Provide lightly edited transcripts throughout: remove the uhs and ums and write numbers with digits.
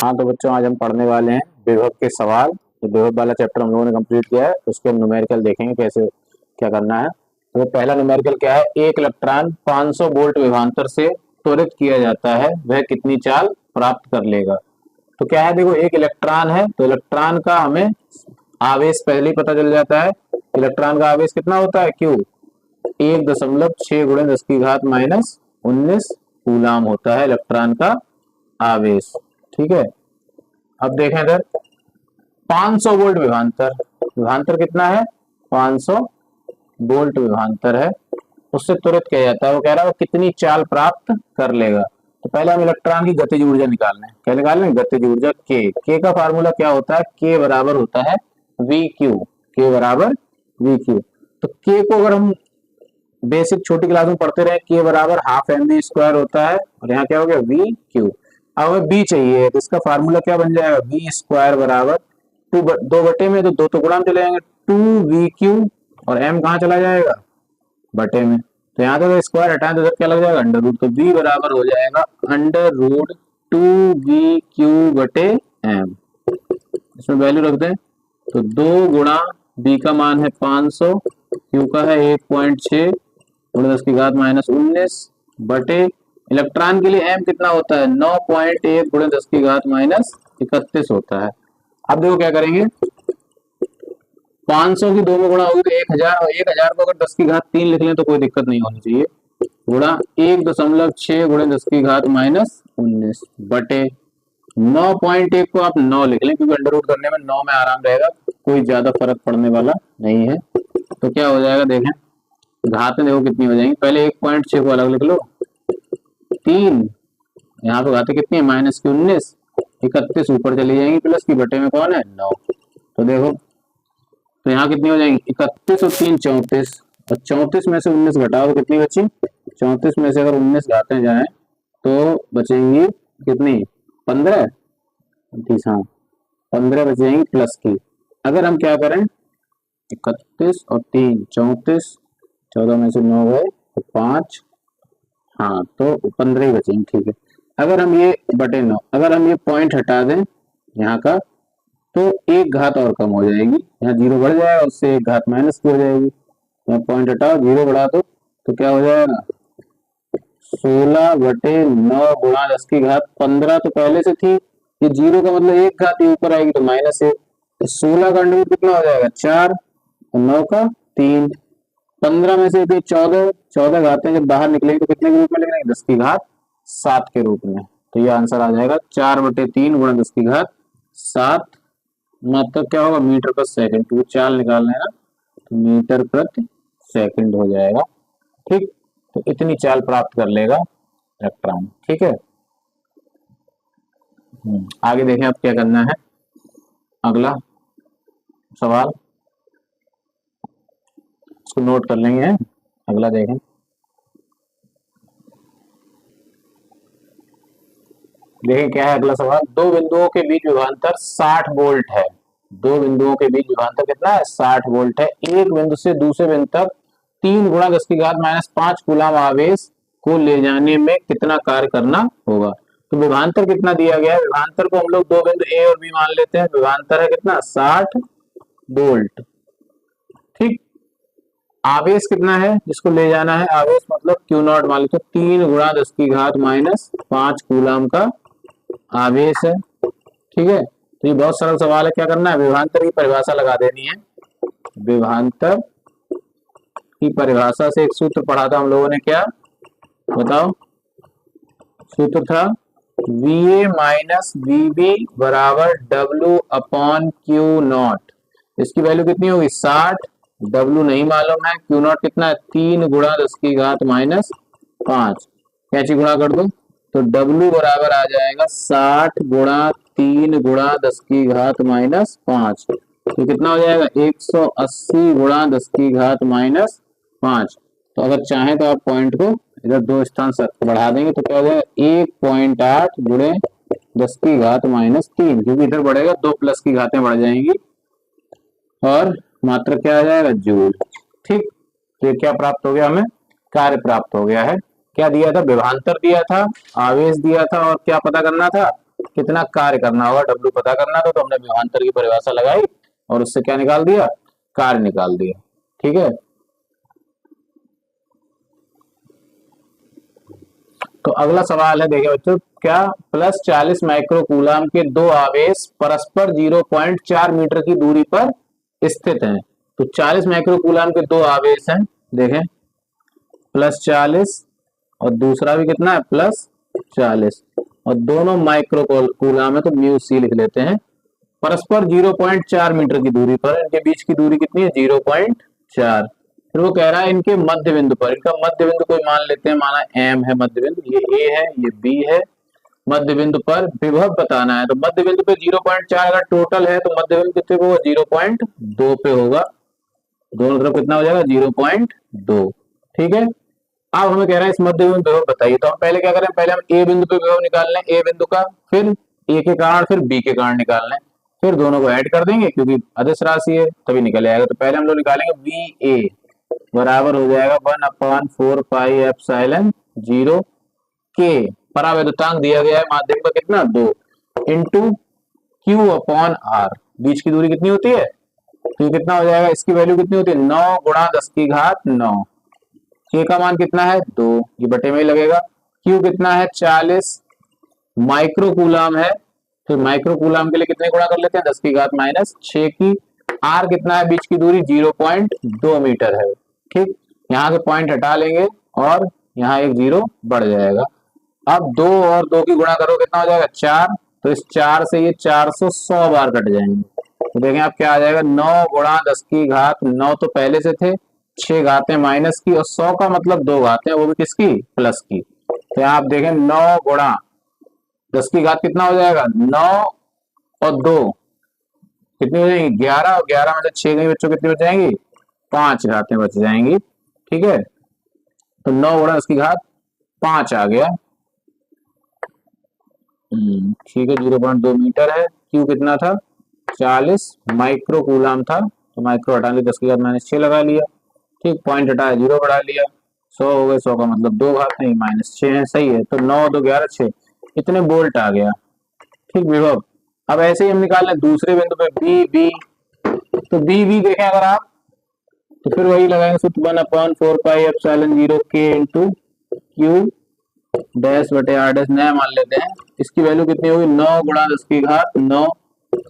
हाँ तो बच्चों, आज हम पढ़ने वाले हैं विभव के सवाल। तो विभव वाला चैप्टर हम लोगों ने कंप्लीट किया है, उसके न्यूमेरिकल देखेंगे कैसे क्या करना है। तो पहला न्यूमेरिकल क्या है, एक इलेक्ट्रॉन 500 वोल्ट विभवांतर से त्वरित किया जाता है, वह कितनी चाल प्राप्त कर लेगा। तो क्या है, देखो एक इलेक्ट्रॉन है तो इलेक्ट्रॉन का हमें आवेश पहले ही पता चल जाता है। इलेक्ट्रॉन का आवेश कितना होता है, क्यू 1.6 गुणे 10 की घात माइनस 19 कूलाम होता है इलेक्ट्रॉन का आवेश। ठीक है, अब देखें इधर 500 वोल्ट विभवांतर, विभवांतर कितना है 500 वोल्ट विभवांतर है, उससे त्वरित किया जाता है। वो कह रहा है वो कितनी चाल प्राप्त कर लेगा। तो पहले हम इलेक्ट्रॉन की गतिज ऊर्जा निकालना है। क्या निकालना है, गतिज ऊर्जा के का फार्मूला क्या होता है, के बराबर होता है वी क्यू, के बराबर वी क्यू। तो के को अगर हम बेसिक छोटी क्लास में पढ़ते रहे, के बराबर हाफ एम वी स्क्वायर होता है, और यहाँ क्या हो गया वी क्यू। अब हमें बी चाहिए तो इसका फार्मूला क्या बन जाएगा, वी स्क्वायर बराबर दो बटे में, तो दो तो गुणा में चले जाएंगे 2v क्यू, और m कहाँ चला जाएगा बटे में। तो यहाँ तो स्क्वायर हटाएं तो इधर क्या लग जाएगा अंडर रूट, तो v बराबर हो जाएगा अंडर रूट 2v क्यू बटे m। इसमें वैल्यू रख दें तो 2 गुणा b का मान है 500, q का है 1.6 गुणे 10 की घात माइनस 19 बटे इलेक्ट्रॉन के लिए m कितना होता है 9.1 गुणे 10 की घात माइनस 31 होता है। अब देखो क्या करेंगे, 500 की 2 में गुणा होगी तो 1000, और 1000 को अगर 10 की घात 3 लिख लें तो कोई दिक्कत नहीं होनी चाहिए, गुणा 1.6 गुणे 10 की घात माइनस 19 बटे 9.1 को आप 9 लिख लें, क्योंकि अंडर रूट करने में 9 में आराम रहेगा, कोई ज्यादा फर्क पड़ने वाला नहीं है। तो क्या हो जाएगा, देखें घातें देखो कितनी हो जाएंगी, पहले 1.6 को अलग लिख लो, 3 यहाँ पे घातें कितनी है माइनस की 19, 31 ऊपर चली जाएंगी, प्लस की बटे में कौन है 9। तो देखो तो यहाँ कितनी हो जाएंगी 31 और 3 34, और 34 में से 19 घटाओ तो कितनी बची, 34 में से अगर 19 घाते जाए तो बचेंगी कितनी 15, 30, हाँ 15 बचेंगी प्लस की। अगर हम क्या करें 31 और 3 34, 14 में से 9 गए तो 5, हाँ तो 15 ही बचेंगे। ठीक है, अगर हम ये बटे 9, अगर हम ये पॉइंट हटा दें यहाँ का तो एक घात और कम हो जाएगी, यहाँ 0 बढ़ जाएगा, उससे एक घात माइनस की हो जाएगी। यहाँ पॉइंट हटाओ 0 बढ़ा दो तो क्या हो जाएगा 16 बटे 9 गुणा 10 की घात 15 तो पहले से थी, ये 0 का मतलब एक घात ही ऊपर आएगी तो माइनस 1, तो 16 का अंडर रूट कितना हो जाएगा 4, और 9 का 3, 15 में से 14 घातें जब बाहर निकलेंगे तो कितने के रूप में लिखेंगे 10 की घात 7 के रूप में। तो ये आंसर आ जाएगा 4 बटे 3 गुणा 10 की घात 7, मतलब क्या होगा मीटर पर सेकंड, क्योंकि चाल निकालना है ना, तो मीटर प्रति सेकंड हो जाएगा। ठीक, तो इतनी चाल प्राप्त कर लेगा इलेक्ट्रॉन। ठीक है, आगे देखें अब क्या करना है, अगला सवाल इसको नोट कर लेंगे। अगला देखें, देखें क्या है अगला सवाल, दो बिंदुओं के बीच विभवांतर 60 वोल्ट है। दो बिंदुओं के बीच विभवांतर कितना है 60 वोल्ट है। एक बिंदु से दूसरे बिंदु तक 3 गुणा 10 की घात माइनस 5 कूलाम आवेश को ले जाने में कितना कार्य करना होगा। तो विभवांतर कितना दिया गया है, विभवांतर को हम लोग दो बिंदु ए और बी मान लेते हैं, विभवांतर है कितना 60 वोल्ट। ठीक, आवेश कितना है जिसको ले जाना है, आवेश मतलब क्यू नॉट मान लेते, 3 गुणा 10 की घात माइनस 5 कूलाम का आवेश है। ठीक है, तो ये बहुत सरल सवाल है। क्या करना है, विभवांतर की परिभाषा लगा देनी है। विभवांतर की परिभाषा से एक सूत्र पढ़ा था हम लोगों ने, क्या बताओ सूत्र था, VA माइनस VB बराबर W अपॉन क्यू नॉट। इसकी वैल्यू कितनी होगी 60, W नहीं मालूम है, क्यू नॉट कितना है 3 गुणा 10 की घात माइनस 5, कैची गुणा कर दो तो W बराबर आ जाएगा 60 गुणा 3 गुणा 10 की घात माइनस 5, तो कितना हो जाएगा 180 गुणा 10 की घात माइनस 5। तो अगर चाहें तो आप पॉइंट को इधर 2 स्थान बढ़ा देंगे तो क्या हो जाएगा 1.8 गुणे 10 की घात माइनस 3, क्योंकि इधर बढ़ेगा 2 प्लस की घातें बढ़ जाएंगी, और मात्रा क्या आ जाएगा जूल। ठीक, तो क्या प्राप्त हो गया, हमें कार्य प्राप्त हो गया है। क्या दिया था, विभवांतर दिया था, आवेश दिया था, और क्या पता करना था कितना कार्य करना होगा, W पता करना था, तो हमने विभवांतर की परिभाषा लगाई और उससे क्या निकाल दिया, कार्य निकाल दिया। ठीक है, तो अगला सवाल है, देखिए बच्चों, क्या प्लस 40 माइक्रो कूलाम के दो आवेश परस्पर 0.4 मीटर की दूरी पर स्थित हैं। तो 40 माइक्रो कूलाम के दो आवेश हैं, देखें प्लस 40 और दूसरा भी कितना है प्लस 40, और दोनों माइक्रो कूलाम है तो म्यू सी लिख लेते हैं। परस्पर 0.4 मीटर की दूरी पर, इनके बीच की दूरी कितनी है 0.4। फिर वो कह रहा है इनके मध्य बिंदु पर, इनका मध्य बिंदु कोई मान लेते हैं, माना एम है मध्य बिंदु, ये ए है ये बी है, मध्य बिंदु पर विभव बताना है। तो मध्य बिंदु पे 0.4 अगर टोटल है तो मध्य बिंदु कितने पे होगा 0.2 पे होगा, दोनों तरफ कितना हो जाएगा 0.2। ठीक है, अब हमें कह रहा है इस मध्य बिंदु विभव बताइए। तो हम पहले क्या करें, पहले हम ए बिंदु पे विभव निकाल लें, ए बिंदु का, फिर ए के कारण फिर बी के कारण निकाल लें, फिर दोनों को ऐड कर देंगे क्योंकि अदिश राशि है तभी निकल आएगा। तो पहले हम लोग निकालेंगे वी ए बराबर हो जाएगा 1/4 पाई एप्सिलॉन 0 के, परावैद्युतांक दिया गया है माध्यम का कितना 2, इंटू क्यू अपॉन आर, बीच की दूरी कितनी होती है, तो कितना हो जाएगा, इसकी वैल्यू कितनी होती है 9 गुणा 10 की घात 9, के का मान कितना है 2, ये बटे में ही लगेगा, क्यू कितना है 40 माइक्रो कूलाम है, फिर माइक्रो कूलाम के लिए कितने गुणा कर लेते हैं 10 की घात -6 की, आर कितना है बीच की दूरी 0.2 मीटर है। ठीक, यहाँ से पॉइंट हटा लेंगे और यहाँ एक 0 बढ़ जाएगा। अब 2 और 2 की गुणा करो कितना हो जाएगा 4, तो इस 4 से ये 400 100 बार कट जाएंगे, तो देखें आप क्या आ जाएगा 9 गुणा 10 की घात 9 तो पहले से थे, 6 घातें माइनस की, और 100 का मतलब 2 घातें, वो भी किसकी प्लस की। तो यहाँ आप देखें 9 गुणा 10 की घात कितना हो जाएगा 9 और 2 कितनी हो जाएंगी 11, और 11 में से 6 गई बच्चों कितनी बच जाएंगी 5 घातें बच जाएंगी। ठीक है, तो 9 गुणा 10 की घात 5 आ गया। ठीक है, 0.2 मीटर है, क्यू कितना था 40 माइक्रो कूलाम था, तो माइक्रो हटा लिया 10 की घात -6 लगा लिया। ठीक, पॉइंट हटाया 0 बढ़ा लिया, 100 हो गए, 100 का मतलब 2 घात नहीं -6 है, सही है। तो 9 2 11 6 इतने बोल्ट आ गया। ठीक, विभव अब ऐसे ही हम निकाल लें दूसरे बिंदु पे बी बी, तो बी बी देखें अगर आप, तो फिर वही लगाएंगे सूत्र 1/4 पाई एप्सिलॉन 0 के इंटू क्यू डैश बटे आर डैश, नया मान लेते हैं, इसकी वैल्यू कितनी होगी 9 गुणा 10 की घात 9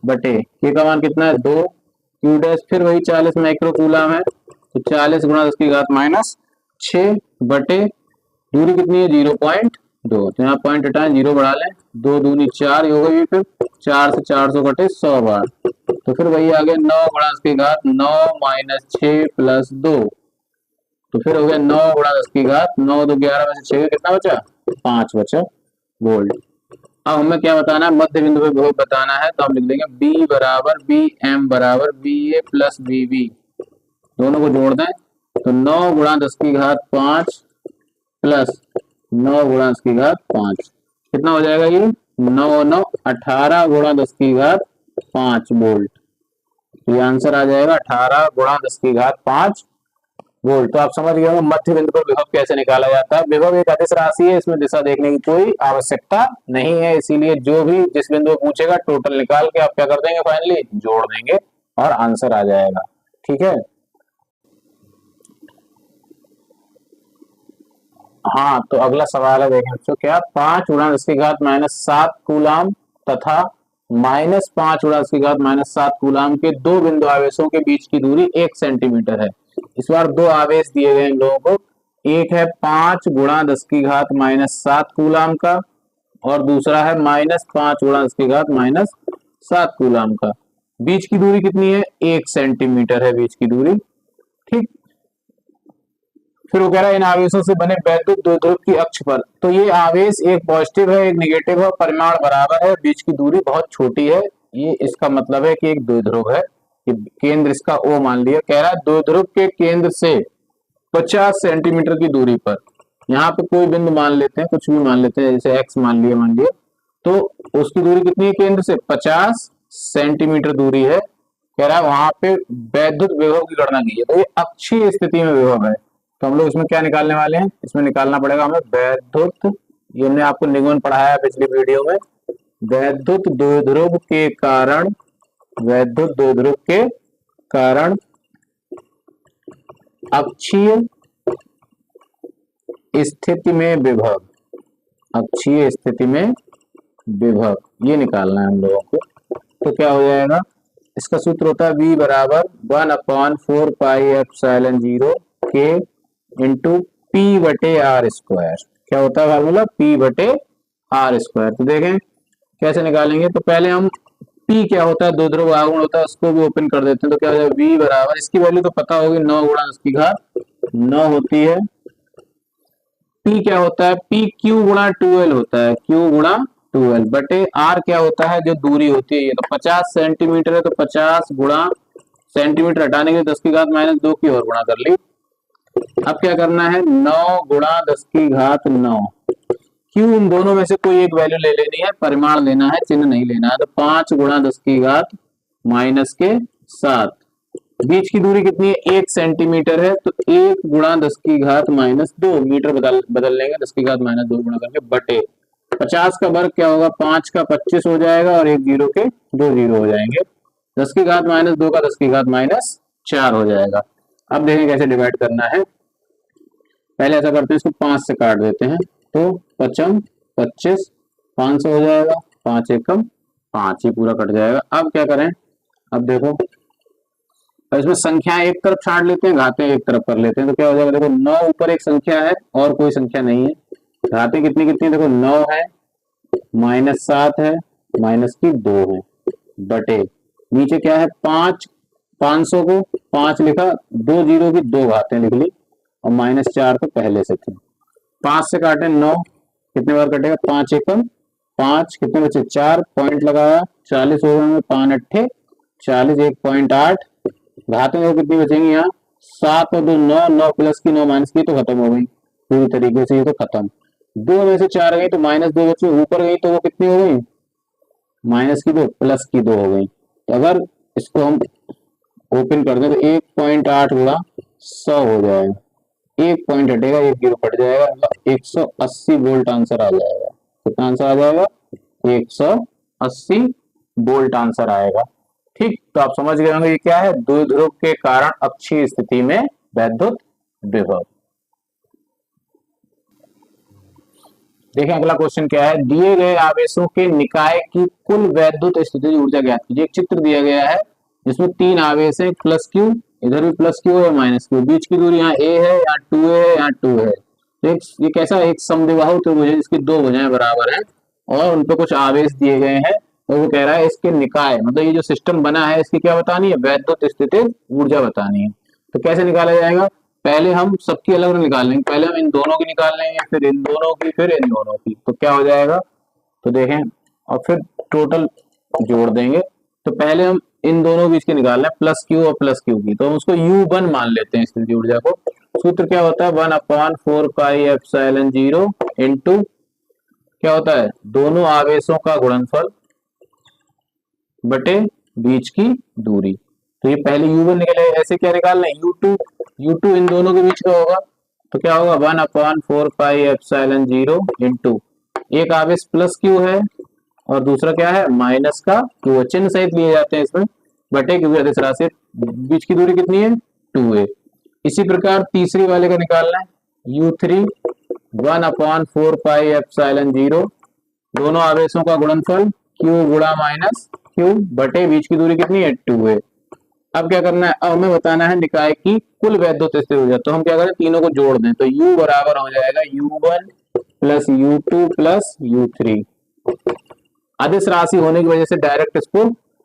बटे के का मान कितना है 2, क्यू डैश फिर वही 40 माइक्रो कूलाम है, तो 40 गुणा 10 की घात -6 बटे दूरी कितनी है 0.2, तो यहाँ पॉइंट हटाएं 0 बढ़ा लें, 2 दूनी 4 हो गई, फिर 4 से 400 कटे 100 बार, तो फिर वही आ गया 9 गुणा 10 की घात 9 -6 प्लस 2, तो फिर हो गया 9 गुणा 10 की घात 9 2 11 में से 6 कितना बचा 5 बचा वोल्ट। अब हमें क्या बताना है, मध्य बिंदु पे विभव बताना है, तो हम लिख देंगे B बराबर बी एम बराबर बी ए प्लस बी बी, दोनों को जोड़ दें, तो 9 गुणा 10 की घात 5 प्लस 9 गुणा 10 की घात 5 कितना हो जाएगा, ये 9 9 18 गुणा 10 की घात 5 वोल्ट, तो ये आंसर आ जाएगा 18 गुणा 10 की घात 5 वोल्ट। तो आप समझ गए होंगे मध्य बिंदु पर विभव कैसे निकाला जाता है। विभव एक अदिश राशि है, इसमें दिशा देखने की कोई आवश्यकता नहीं है, इसीलिए जो भी जिस बिंदु पर पूछेगा टोटल निकाल के आप क्या कर देंगे, फाइनली जोड़ देंगे और आंसर आ जाएगा। ठीक है, हाँ, तो अगला सवाल है, देखें बच्चों, क्या 5 गुणा 10 की घात -7 कूलाम तथा -5 गुणा 10 की घात -7 कूलाम के दो बिंदु आवेशों के बीच की दूरी 1 सेंटीमीटर है। इस बार दो आवेश दिए गए इन लोगों को, एक है 5 गुणा 10 की घात -7 कूलाम का और दूसरा है -5 गुणा 10 की घात -7 कूलाम का, बीच की दूरी कितनी है 1 सेंटीमीटर है बीच की दूरी। ठीक, फिर वो कह रहा है इन आवेशों से बने वैद्युत द्विध्रुव की अक्ष पर, तो ये आवेश एक पॉजिटिव है एक निगेटिव है, परिमाण बराबर है, बीच की दूरी बहुत छोटी है, ये इसका मतलब है कि एक द्विध्रुव है, केंद्र इसका O मान लिया। कह रहा है द्विध्रुव के केंद्र से 50 सेंटीमीटर की दूरी पर, यहाँ पे कोई बिंदु मान लेते हैं, कुछ भी मान लेते हैं, जैसे x मान लिया, तो उसकी दूरी कितनी है केंद्र से 50 सेंटीमीटर दूरी है। कह रहा है वहां पे वैद्युत विभव की गणना कीजिए, तो ये अक्षीय स्थिति में विभव है, तो हम लोग इसमें क्या निकालने वाले हैं, इसमें निकालना पड़ेगा हमें वैद्युत, ये हमने आपको निगमन पढ़ाया पिछली वीडियो में, वैद्युत द्विध्रुव के कारण, वैद्युत द्विध्रुव के कारण अक्षीय स्थिति में विभव, अक्षीय स्थिति में विभव, ये निकालना है हम लोगों को। तो क्या हो जाएगा, इसका सूत्र होता है V बराबर 1/4πε0 K इंटू P बटे आर स्क्वायर। क्या होता है फार्मूला, P बटे आर स्क्वायर। तो देखें कैसे निकालेंगे। तो पहले हम P क्या होता है, द्विध्रुव आघूर्ण होता है, उसको भी ओपन कर देते हैं। तो क्या हो जाएगा, V बराबर, इसकी वैल्यू तो पता होगी, 9 गुणा 10 की घात 9 होती है। P क्या होता है, P Q गुणा 2L होता है, Q गुणा 2L बटे R क्या होता है, जो दूरी होती है। ये तो 50 सेंटीमीटर है, तो 50 गुणा सेंटीमीटर हटाने के 10 की घात -2 की और गुणा कर ली। अब क्या करना है, 9 गुणा 10 की घात 9। क्यों, इन दोनों में से कोई एक वैल्यू ले लेनी है, परिमाण लेना है, चिन्ह नहीं लेना है। तो 5 गुणा 10 की घात -7। बीच की दूरी कितनी है, 1 सेंटीमीटर है, तो 1 गुणा 10 की घात -2 मीटर बदल लेंगे 10 की घात -2 गुणा करके, बटे 50 का वर्ग क्या होगा, 5 का 25 हो जाएगा और 1 जीरो के 2 जीरो हो जाएंगे। 10 की घात -2 का 10 की घात -4 हो जाएगा। अब देखें कैसे डिवाइड करना है। पहले ऐसा करते हैं, इसको 5 से काट देते हैं। तो 55 25 500 हो जाएगा, 5 एकम 5 ही पूरा कट जाएगा। अब क्या करें, अब देखो, अब इसमें संख्या एक तरफ छाट लेते हैं, घातें एक तरफ कर लेते हैं। तो क्या हो जाएगा, देखो 9 ऊपर एक संख्या है और कोई संख्या नहीं है। घातें कितनी कितनी, देखो 9 है, -7 है, -2 है, बटे नीचे क्या है 5, 500 को 5 लिखा, 2 जीरो की 2 घातें लिख ली और -4 तो पहले से थी। 5 से काटे 9, कितने बार कटेगा, 5 एकम 5, कितने बचे 4, पॉइंट लगाया 40 हो गए, 5 अट्ठे 40, 1.8 घातें देखो कितनी बचेंगी, यहाँ 7 और 2 9, 9 प्लस की 9 माइनस की, तो खत्म हो गई पूरी तरीके से, ये तो खत्म। 2 में से 4 गई तो -2 बची, ऊपर गई तो वो कितनी हो गई, माइनस की 2 प्लस की 2 हो गई। तो अगर इसको हम ओपन कर दें तो 1.8 गुणा 100 हो जाएगा, 1 पॉइंट हटेगा, 1 जीरो कट जाएगा, 180 वोल्ट आंसर आ जाएगा। कितना आंसर आ जाएगा, 180 वोल्ट आंसर आएगा। ठीक, तो आप समझ गए होंगे ये क्या है, द्विध्रुव के कारण अक्षीय स्थिति में वैद्युत विभव। देखिए अगला क्वेश्चन क्या है, दिए गए आवेशों के निकाय की कुल वैद्युत स्थितिज ऊर्जा ज्ञात कीजिए। एक चित्र दिया गया है जिसमें 3 आवेश है, प्लस क्यू, इधर भी प्लस क्यू है, माइनस क्यू, बीच की दूरी यहाँ ए है, यहाँ 2 है, यहाँ 2 है। ये कैसा, एक समद्विबाहु त्रिभुज है जिसकी 2 भुजाएं बराबर हैं और उन पर कुछ आवेश दिए गए हैं। तो वो कह रहा है इसके निकाय, मतलब ये जो सिस्टम बना है इसकी क्या बतानी है, वैद्युत स्थितिज ऊर्जा बतानी है। तो कैसे निकाला जाएगा, पहले हम सबकी अलग अलग निकाल लेंगे, पहले हम इन दोनों की निकाल लेंगे, फिर इन दोनों की, फिर इन दोनों की। तो क्या हो जाएगा, तो देखें, और फिर टोटल जोड़ देंगे। तो पहले हम इन दोनों बीच की निकाल लें, प्लस क्यू और प्लस क्यू की, तो हम उसको U1 मान लेते हैं स्थितिज ऊर्जा को। सूत्र क्या होता है, 1/4πε0 इंटू क्या होता है, दोनों आवेशों का गुणनफल बटे बीच की दूरी। तो ये पहले U1 निकले, ऐसे क्या निकालना है, U2 इन दोनों के बीच का होगा। तो क्या होगा, 1/4πε0 इंटू एक आवेश प्लस क्यू है और दूसरा क्या है, माइनस का क्यू, चिन्ह सहित लिए जाते हैं इसमें, बटे क्यू अदिश राशि, बीच की दूरी कितनी है 2a। इसी प्रकार तीसरी वाले का निकालना है, U3 1/4πε0, दोनों आवेशों का गुणनफल क्यू गुणा माइनस क्यू बटे बीच की दूरी कितनी है 2a। अब क्या करना है, अब हमें बताना है निकाय की कुल वैद्युत स्थितिज ऊर्जा। तो हम क्या करें, तीनों को जोड़ दें, तो U बराबर हो जाएगा U1 plus U2 plus U3। अदिश राशि होने की वजह से डायरेक्ट इसको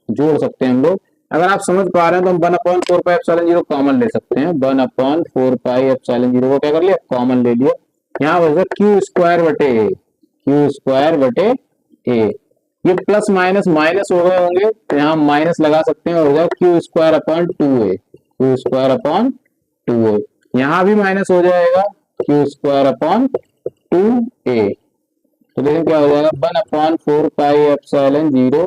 जोड़ सकते हैं हम लोग। अगर आप समझ पा रहे हैं तो हम 1/4πε0 कॉमन ले सकते हैं, 1/4πε0 को क्या कर लिया, कॉमन ले लिया। यहाँ वजह क्यू स्क्वायर बटे ए, ये प्लस माइनस माइनस हो गए होंगे, तो यहाँ माइनस लगा सकते हैं, हो जाएगा क्यू स्क्वायर अपॉन 2a, यहाँ भी माइनस हो जाएगा क्यू स्क्वायर अपॉन 2a। तो देखें क्या हो जाएगा, 1/4πε0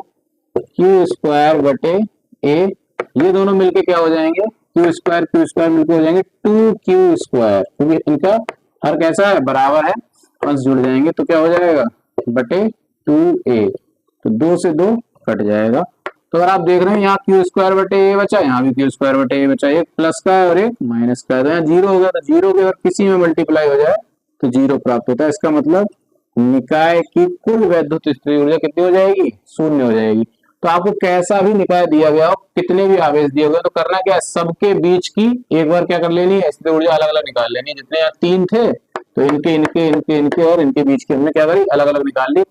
क्यू स्क्वायर बटे ए, ये दोनों मिलके क्या हो जाएंगे, क्यू स्क्वायर मिलके हो जाएंगे 2q स्क्वायर, क्योंकि इनका हर कैसा है, बराबर है, अंश जुड़ जाएंगे। तो क्या हो जाएगा, बटे 2a। तो 2 से 2 कट जाएगा। तो अगर आप देख रहे हैं यहाँ क्यू स्क्वायर बटे ए बचा, यहाँ भी क्यू स्क्वायर बटे ए बचा, एक प्लस का है और एक माइनस का है, तो यहाँ जीरो होगा, तो जीरो के अगर किसी में मल्टीप्लाई हो जाए तो जीरो प्राप्त होता है। इसका मतलब निकाय की कुल वैद्युत स्थितिज ऊर्जा कितनी हो जाएगी, शून्य हो जाएगी। तो आपको कैसा भी निकाय दिया गया हो, कितने भी आवेश दिए हुए, तो करना क्या है, सबके बीच की एक बार क्या कर लेनी है, स्थितिज ऊर्जा अलग अलग निकाल लेनी है। जितने यहाँ 3 थे तो इनके इनके इनके इनके और इनके बीच की हमने क्या करी, अलग अलग निकाल ली।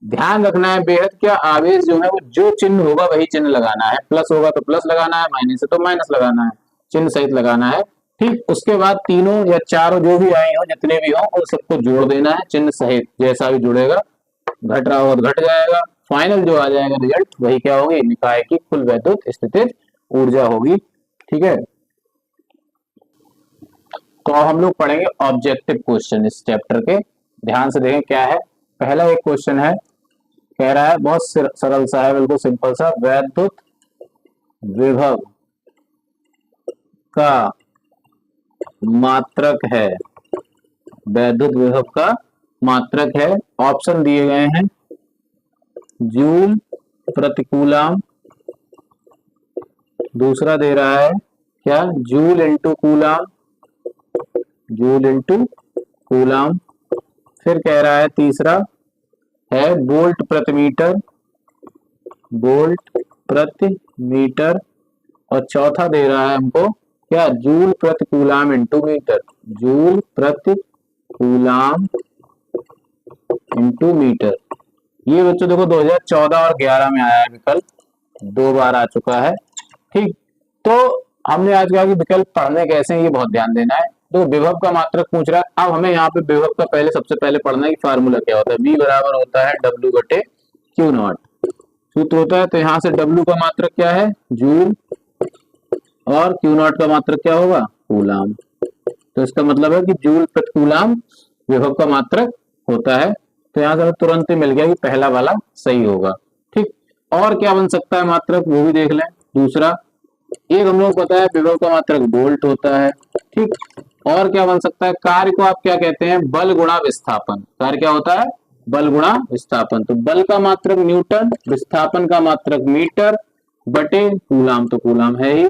ध्यान रखना है बेहद, क्या आवेश जो है वो जो चिन्ह होगा वही चिन्ह लगाना है, प्लस होगा तो प्लस लगाना है, माइनस है तो माइनस लगाना है, चिन्ह सहित लगाना है। ठीक, उसके बाद तीनों या चारों जो भी आए हो, जितने भी हो, उन सबको जोड़ देना है चिन्ह सहित, जैसा भी जुड़ेगा, घट रहा होगा तो घट जाएगा, फाइनल जो आ जाएगा रिजल्ट वही क्या होगी, निकाय की कुल वैद्युत स्थितिज ऊर्जा होगी। ठीक है, तो हम लोग पढ़ेंगे ऑब्जेक्टिव क्वेश्चन इस चैप्टर के। ध्यान से देखें क्या है। पहला एक क्वेश्चन है, कह रहा है बहुत सरल सा है, बिल्कुल सिंपल सा, वैद्युत विभव का मात्रक है, वैद्युत विभव का मात्रक है। ऑप्शन दिए गए हैं, जूल प्रति कूलम, दूसरा दे रहा है क्या, joule into coulomb, joule into coulomb, फिर कह रहा है तीसरा है वोल्ट प्रति मीटर, वोल्ट प्रति मीटर, और चौथा दे रहा है हमको क्या, जूल प्रति कूलम इंटू मीटर, जूल प्रति कूलम इंटू मीटर। ये बच्चों देखो 2014 और 11 में आया है विकल्प, 2 बार आ चुका है। ठीक, तो हमने आज कहा कि विकल्प पढ़ने कैसे हैं ये बहुत ध्यान देना है। तो विभव का मात्रक पूछ रहा है, अब हमें यहाँ पे विभव का पहले सबसे पहले पढ़ना है कि फार्मूला क्या होता है। V बराबर होता है W बटे क्यू नॉट, सूत्र होता है। तो यहाँ से W का मात्रक क्या है, जूल, और क्यू नॉट का मात्रक क्या होगा, कूलम। तो इसका मतलब है कि जूल प्रति कूलम विभव का मात्रक होता है। तो यहाँ से हमें तुरंत ही मिल गया कि पहला वाला सही होगा। ठीक, और क्या बन सकता है मात्रक, वो भी देख लें। दूसरा, एक हम लोग पता है विभव का मात्रक वोल्ट होता है। ठीक, और क्या बन सकता है, कार्य को आप क्या कहते हैं, बल गुणा विस्थापन। कार्य क्या होता है, बल गुणा विस्थापन। तो बल का मात्रक न्यूटन, विस्थापन का मात्रक मीटर बटे कूलम, तो कूलम है ही।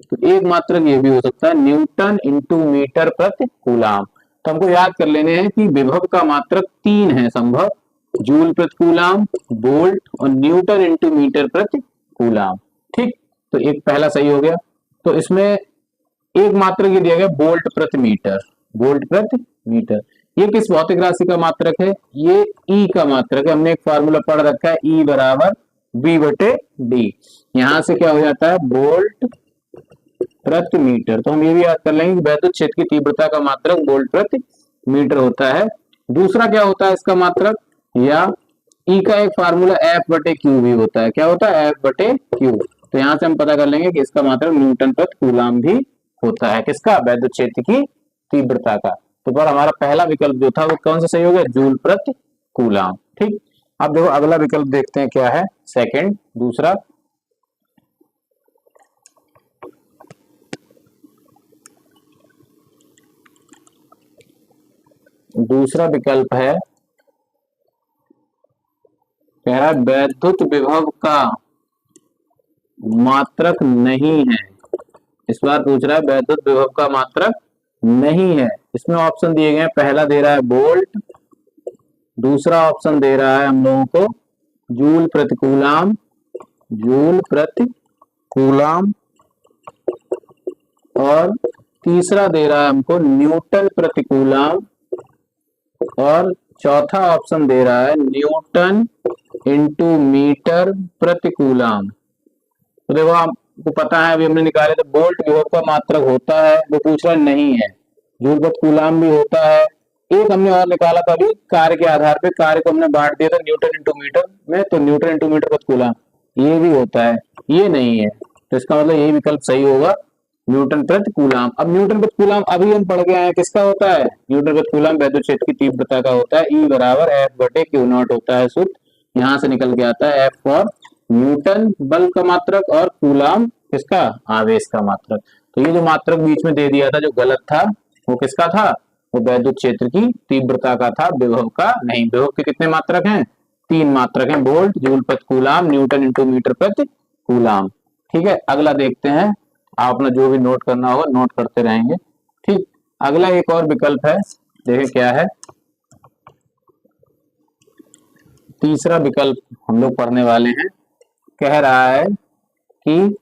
तो एक मात्रक ये भी हो सकता है, न्यूटन इंटू मीटर प्रति कूलम। तो हमको याद कर लेने हैं कि विभव का मात्रक 3 है संभव, जूल प्रति कूलम, वोल्ट और न्यूटन इंटू मीटर प्रति कूलम। ठीक, तो एक पहला सही हो गया। तो इसमें एक मात्रक ये दिया गया वोल्ट प्रति मीटर, वोल्ट प्रति मीटर। ये किस भौतिक राशि का मात्रक है, ये ई का मात्रक है। हमने एक फार्मूला पढ़ रखा है, ई बराबर V बटे डी। यहां से क्या हो जाता है, वोल्ट प्रति मीटर। तो हम ये भी याद कर लेंगे कि वैद्युत क्षेत्र की तीव्रता का मात्रक वोल्ट प्रति मीटर होता है। दूसरा क्या होता है इसका मात्रक, या ई का एक फार्मूला F बटे क्यू भी होता है। क्या होता है, F बटे क्यू। तो यहाँ से हम पता कर लेंगे कि इसका मात्रक न्यूटन प्रति कूलम भी होता है। किसका, वैद्युत क्षेत्र की तीव्रता का। तो पर हमारा पहला विकल्प जो था वो कौन सा सही हो गया, जूल प्रति कूलम। ठीक, अब देखो अगला विकल्प देखते हैं क्या है, सेकंड, दूसरा। दूसरा विकल्प है, कह रहा है वैद्युत विभव का मात्रक नहीं है। इस बार पूछ रहा है वैद्युत विभव का मात्रक नहीं है। इसमें ऑप्शन दिए गए हैं, पहला दे रहा है वोल्ट, दूसरा ऑप्शन दे रहा है हम लोगों को जूल प्रति कूलम, जूल प्रति कूलम, और तीसरा दे रहा है हमको न्यूटन प्रति कूलम, और चौथा ऑप्शन दे रहा है न्यूटन इंटू मीटर प्रति कूलम। तो देखो आपको पता है, अभी हमने निकाले तो वोल्ट विभव का मात्रक होता है, वो पूछ रहा नहीं है, जूल प्रति कूलम भी होता है। एक हमने और निकाला था अभी कार्य के आधार पे, कार्य को हमने बांट दिया था न्यूटन इंटू मीटर में, तो न्यूटन इंटू मीटर प्रति कूलम ये भी होता है, ये नहीं है। तो इसका मतलब यही विकल्प सही होगा, न्यूटन प्रति कूलम। अब न्यूटन प्रति कूलम अभी हम पढ़ के आए किसका होता है, न्यूटन प्रति कूलम वैद्युत क्षेत्र की तीव्रता का होता है। ई बराबर F बटे क्यू नॉट होता है सूत्र। यहाँ से निकल के आता है F फॉर न्यूटन बल का मात्रक और कूलम किसका, आवेश का मात्रक। तो ये जो मात्रक बीच में दे दिया था जो गलत था, वो किसका था, वो वैद्युत क्षेत्र की तीव्रता का था, विभव का नहीं। विभव के कितने मात्रक हैं, तीन मात्रक हैं, वोल्ट, जूल प्रति कूलाम, न्यूटन इंटू मीटर प्रति कूलाम। ठीक है, अगला देखते हैं। आप अपना जो भी नोट करना होगा नोट करते रहेंगे। ठीक, अगला एक और विकल्प है, देखें क्या है। तीसरा विकल्प हम लोग पढ़ने वाले हैं। कह रहा है कि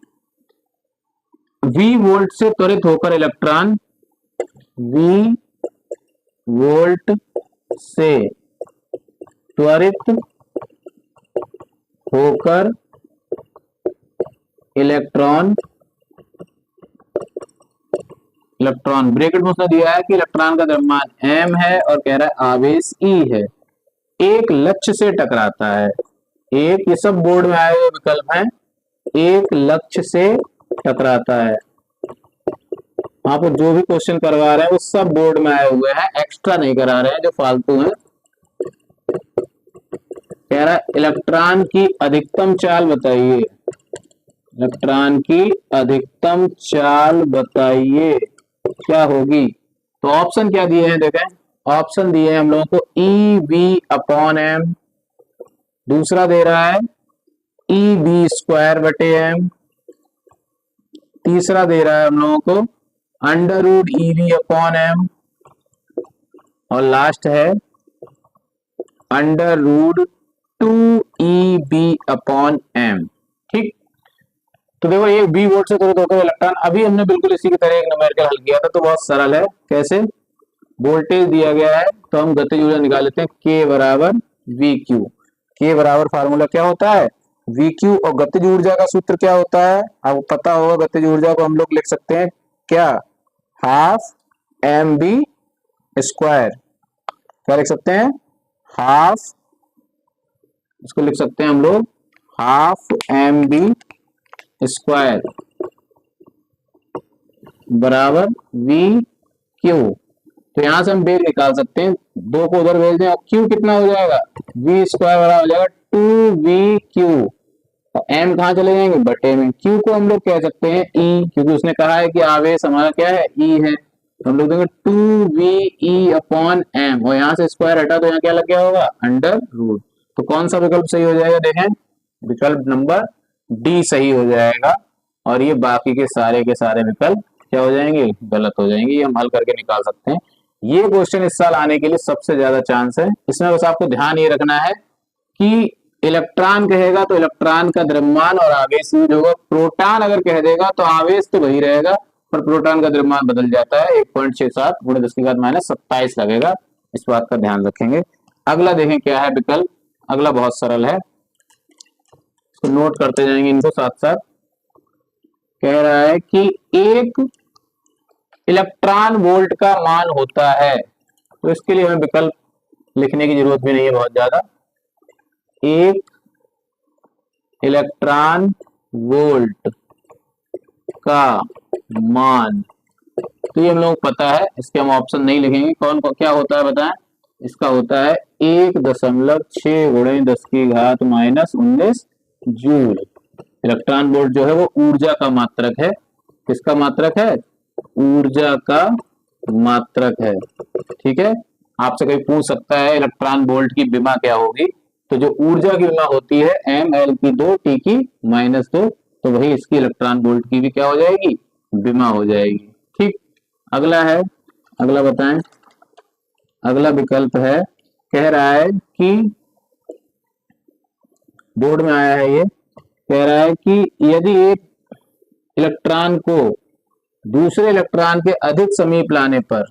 V वोल्ट से त्वरित होकर इलेक्ट्रॉन, V वोल्ट से त्वरित होकर इलेक्ट्रॉन ब्रैकेट में उसने दिया है कि इलेक्ट्रॉन का द्रव्यमान m है और कह रहा है आवेश E है, एक लक्ष्य से टकराता है। एक, ये सब बोर्ड में आए हुए विकल्प हैं, एक लक्ष्य से टकराता है। आपको जो भी क्वेश्चन करवा रहे हैं वो सब बोर्ड में आए हुए हैं, एक्स्ट्रा नहीं करा रहे हैं जो फालतू हैं। कह रहा है इलेक्ट्रॉन की अधिकतम चाल बताइए, इलेक्ट्रॉन की अधिकतम चाल बताइए क्या होगी। तो ऑप्शन क्या दिए हैं, देखें ऑप्शन दिए हैं हम लोगों को EV/m, दूसरा दे रहा है EB²/m, तीसरा दे रहा है हम लोगों को √EV/m और लास्ट है √2EB/m। ठीक, तो देखो ये V वोल्ट से त्वरित होकर इलेक्ट्रॉन, अभी हमने बिल्कुल इसी की तरह एक न्यूमेरिकल हल किया था, तो बहुत सरल है। कैसे, वोल्टेज दिया गया है तो हम गतिज ऊर्जा निकाल लेते हैं, K बराबर VQ। K बराबर फार्मूला क्या होता है, VQ, और गतिज ऊर्जा का सूत्र क्या होता है, आपको पता होगा। गतिज ऊर्जा को हम लोग लिख सकते हैं क्या, हाफ mv²। क्या लिख सकते हैं, हाफ, इसको लिख सकते हैं हम लोग हाफ mv² बराबर VQ। तो यहां से हम वेग निकाल सकते हैं, दो को उधर भेज दें और Q कितना हो जाएगा, V² बराबर हो जाएगा 2VQ, और M कहां चले जाएंगे, बटे में। Q को हम लोग कह सकते हैं E, क्योंकि उसने कहा है कि आवेश हमारा क्या है, E है, तो हम लोग देंगे 2VE/m, और यहाँ से स्क्वायर हटा तो यहाँ क्या लग गया होगा, √। तो कौन सा विकल्प सही हो जाएगा, देखें विकल्प नंबर D सही हो जाएगा, और ये बाकी के सारे विकल्प क्या हो जाएंगे, गलत हो जाएंगे। ये हम हल करके निकाल सकते हैं। ये क्वेश्चन इस साल आने के लिए सबसे ज्यादा चांस है। इसमें बस आपको ध्यान ये रखना है कि इलेक्ट्रॉन कहेगा तो इलेक्ट्रॉन का द्रव्यमान और आवेश होगा, प्रोटॉन अगर कह देगा तो आवेश तो वही रहेगा पर प्रोटॉन का द्रव्यमान बदल जाता है, 1.67 × 10⁻⁻27 लगेगा। इस बात का ध्यान रखेंगे। अगला देखें क्या है विकल्प, अगला बहुत सरल है, इसको नोट करते जाएंगे इनको साथ साथ। कह रहा है कि एक इलेक्ट्रॉन वोल्ट का मान होता है, तो इसके लिए हमें विकल्प लिखने की जरूरत भी नहीं है बहुत ज्यादा। एक इलेक्ट्रॉन वोल्ट का मान, तो ये हम लोग पता है, इसके हम ऑप्शन नहीं लिखेंगे। कौन को क्या होता है बताएं, इसका होता है 1.6 × 10⁻⁻19 जूल। इलेक्ट्रॉन वोल्ट जो है वो ऊर्जा का मात्रक है, किसका मात्रक है, ऊर्जा का मात्रक है। ठीक है, आपसे कोई पूछ सकता है इलेक्ट्रॉन वोल्ट की विमा क्या होगी, तो जो ऊर्जा की विमा होती है mL/2 T⁻², तो वही इसकी इलेक्ट्रॉन वोल्ट की भी क्या हो जाएगी, विमा हो जाएगी। ठीक, अगला है, अगला बताएं। अगला विकल्प है, कह रहा है कि बोर्ड में आया है, ये कह रहा है कि यदि एक इलेक्ट्रॉन को दूसरे इलेक्ट्रॉन के अधिक समीप लाने पर,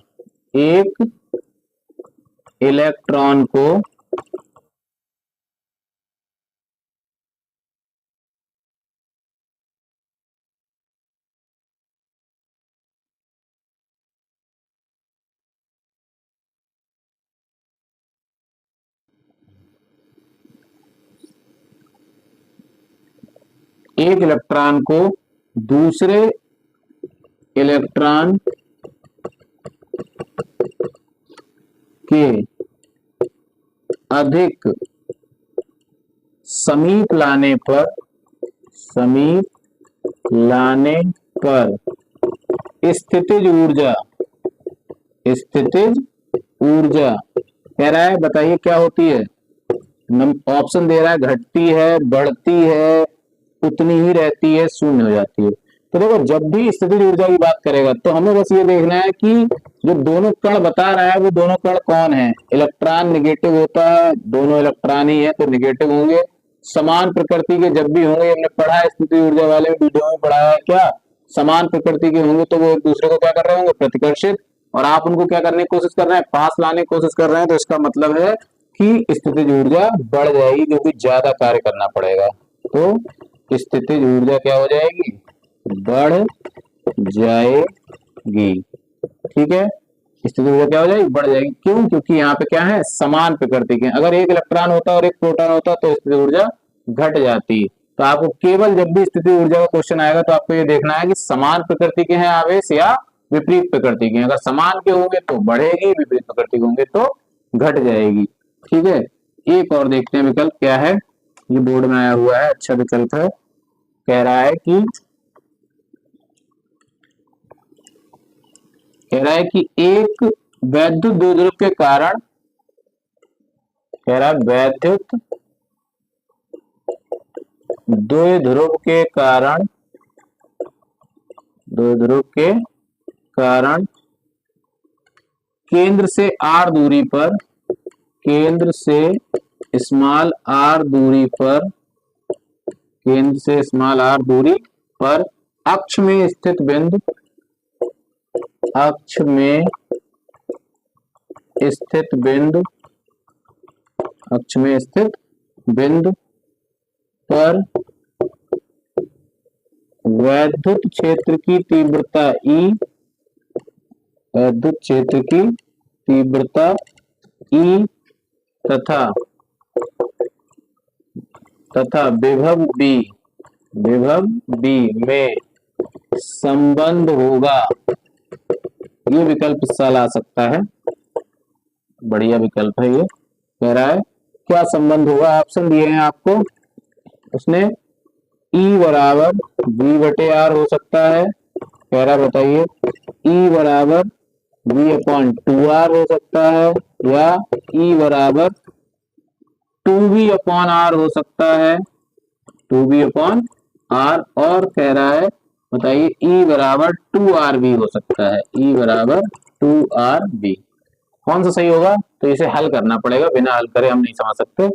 एक इलेक्ट्रॉन को दूसरे इलेक्ट्रॉन के अधिक समीप लाने पर स्थितिज ऊर्जा कह रहा है, बताइए क्या होती है, ऑप्शन दे रहा है घटती है, बढ़ती है, उतनी ही रहती है, शून्य हो जाती है। तो देखो जब भी स्थितिज ऊर्जा की बात करेगा तो हमें बस ये देखना है कि जो दोनों कण बता रहा है वो दोनों कण कौन है। इलेक्ट्रॉन निगेटिव होता है, दोनों इलेक्ट्रॉन ही है तो निगेटिव होंगे। समान प्रकृति के जब भी होंगे, हमने पढ़ा है स्थितिज ऊर्जा वाले वीडियो में पढ़ाया है क्या, समान प्रकृति के होंगे तो वो एक दूसरे को क्या कर रहे होंगे, प्रतिकर्षित, और आप उनको क्या करने की कोशिश कर रहे हैं, पास लाने की कोशिश कर रहे हैं। तो इसका मतलब है कि स्थितिज ऊर्जा बढ़ जाएगी क्योंकि ज्यादा कार्य करना पड़ेगा। तो स्थितिज ऊर्जा क्या हो जाएगी, बढ़ जाएगी। ठीक है, स्थितिज ऊर्जा क्या हो जाएगी, बढ़ जाएगी। क्यों, क्योंकि यहाँ पे क्या है, समान प्रकृति के। अगर एक इलेक्ट्रॉन होता और एक प्रोटॉन होता तो स्थितिज ऊर्जा घट जाती। तो आपको केवल जब भी स्थितिज ऊर्जा का क्वेश्चन आएगा तो आपको ये देखना है कि समान प्रकृति के हैं आवेश या विपरीत प्रकृति के। अगर समान के होंगे तो बढ़ेगी, विपरीत प्रकृति के होंगे तो घट जाएगी। ठीक है, एक और देखते हैं विकल्प क्या है, ये बोर्ड में आया हुआ है, अच्छा विकल्प है। कह रहा है कि एक वैद्युत द्विध्रुव के कारण, कह रहा है वैद्युत द्विध्रुव के कारण, द्विध्रुव के कारण केंद्र से r दूरी पर, केंद्र से स्मॉल r दूरी पर, केंद्र से स्मॉल r दूरी पर अक्ष में स्थित बिंदु, अक्ष में स्थित बिंदु, अक्ष में स्थित बिंदु पर वैद्युत क्षेत्र की तीव्रता E, वैद्युत क्षेत्र की तीव्रता E तथा विभव B में संबंध होगा। ये विकल्प हिस्सा ला सकता है, बढ़िया विकल्प है ये। कह रहा है क्या संबंध होगा, ऑप्शन दिए हैं आपको, उसने E बराबर V/R हो सकता है, कह रहा बताइए E बराबर V/2R हो सकता है, या E बराबर 2V/R हो सकता है, 2V/R, और कह रहा है बताइए E बराबर 2RV हो सकता है, E बराबर 2RV। कौन सा सही होगा, तो इसे हल करना पड़ेगा, बिना हल करे हम नहीं समझ सकते।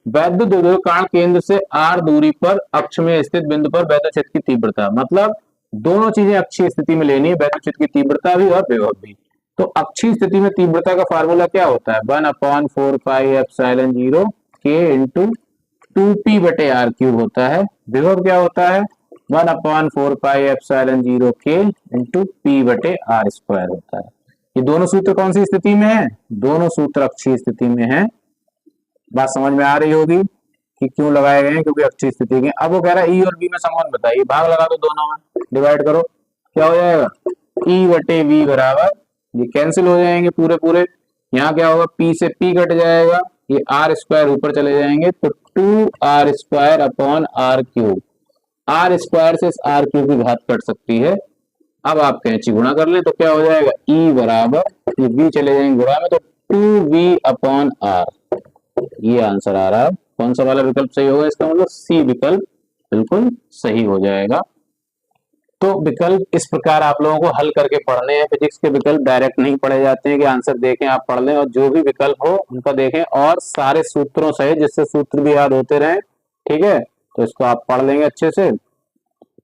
वैद्युत द्विध्रुव कारण केंद्र से r दूरी पर अक्ष में स्थित बिंदु पर वैद्युत क्षेत्र की तीव्रता, मतलब दोनों चीजें अक्षीय स्थिति में लेनी है, वैद्युत क्षेत्र की तीव्रता भी और विभव भी। तो अक्षीय स्थिति में तीव्रता का फार्मूला क्या होता है, 1/4πε0 k × 2p/r³ होता है। विभव क्या होता है, 1/4πε0 k × p/r² होता है। ये दोनों सूत्र कौन सी स्थिति में है, दोनों सूत्र अक्षीय स्थिति में है। बात समझ में आ रही होगी कि क्यों लगाए गए हैं, क्योंकि अक्षीय स्थिति के। अब वो कह रहा है E और V में संबंध बताइए, भाग लगा दो दोनों में, डिवाइड करो, क्या हो जाएगा, E/V बराबर, ये कैंसिल हो जाएंगे पूरे पूरे, यहाँ क्या होगा, P से P कट जाएगा, ये R² ऊपर चले जाएंगे, तो 2R²/R³, R² से R³ की घात कट सकती है। अब आप कैंची गुणा कर लें तो क्या हो जाएगा, E बराबर, ये V चले जाएंगे गुणा में, तो 2V/R। ये आंसर आ रहा है। कौन सा वाला विकल्प सही होगा, इसका मतलब सी विकल्प बिल्कुल सही हो जाएगा। तो विकल्प इस प्रकार आप लोगों को हल करके पढ़ने हैं। फिजिक्स के विकल्प डायरेक्ट नहीं पढ़े जाते हैं कि आंसर देखें आप पढ़ लें, और जो भी विकल्प हो उनका देखें और सारे सूत्रों सहित, जिससे सूत्र भी याद होते रहें। ठीक है, तो इसको आप पढ़ लेंगे अच्छे से।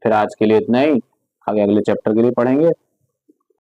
फिर आज के लिए इतना ही, आगे अगले चैप्टर के लिए पढ़ेंगे।